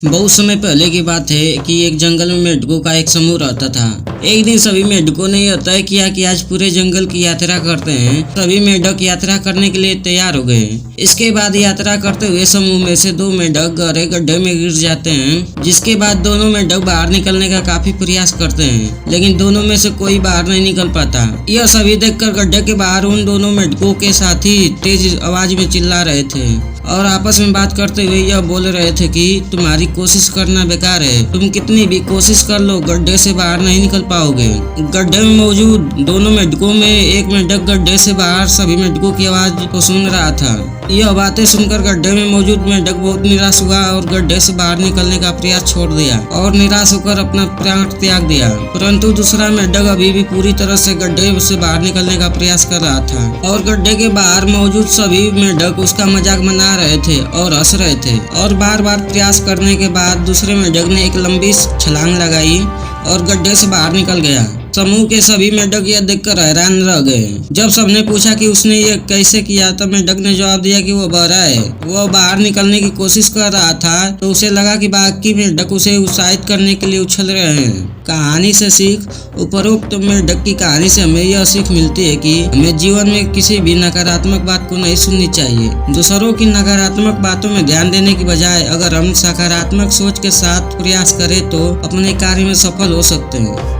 बहुत समय पहले की बात है कि एक जंगल में मेंढकों का एक समूह रहता था। एक दिन सभी मेंढकों ने यह तय किया कि आज पूरे जंगल की यात्रा करते हैं। सभी मेंढक यात्रा करने के लिए तैयार हो गए। इसके बाद यात्रा करते हुए समूह में से दो मेंढक गहरे गड्ढे में गिर जाते हैं, जिसके बाद दोनों मेंढक बाहर निकलने का काफी प्रयास करते हैं, लेकिन दोनों में से कोई बाहर नहीं निकल पाता। यह सभी देखकर गड्ढे के बाहर उन दोनों मेंढकों के साथी तेज आवाज में चिल्ला रहे थे और आपस में बात करते हुए यह बोल रहे थे कि तुम्हारी कोशिश करना बेकार है। तुम कितनी भी कोशिश कर लो, गड्ढे से बाहर नहीं निकल पाओगे। गड्ढे में मौजूद दोनों मेंढकों में एक मेंढक गड्ढे से बाहर सभी मेंढकों की आवाज को सुन रहा था। यह बातें सुनकर गड्ढे में मौजूद मेंढक बहुत निराश हुआ और गड्ढे से बाहर निकलने का प्रयास छोड़ दिया और निराश होकर अपना प्राण त्याग दिया। परंतु दूसरा मेंढक अभी भी पूरी तरह से गड्ढे से बाहर निकलने का प्रयास कर रहा था और गड्ढे के बाहर मौजूद सभी मेंढक उसका मजाक बना रहे थे और हंस रहे थे। और बार बार प्रयास करने के बाद दूसरे मेंढक ने एक लंबी छलांग लगाई और गड्ढे से बाहर निकल गया। समूह के सभी मेंढक यह देखकर हैरान रह गए। जब सबने पूछा कि उसने ये कैसे किया, तब मेंढक ने जवाब दिया कि वो बहरा है। वह बाहर निकलने की कोशिश कर रहा था तो उसे लगा कि बाकी मेंढक उसे उत्साहित करने के लिए उछल रहे हैं। कहानी से सीख। उपरोक्त मेंढक की कहानी से हमें यह सीख मिलती है कि हमें जीवन में किसी भी नकारात्मक बात को नहीं सुननी चाहिए। दूसरों की नकारात्मक बातों में ध्यान देने की बजाय अगर हम सकारात्मक सोच के साथ प्रयास करें तो अपने कार्य में सफल हो सकते हैं।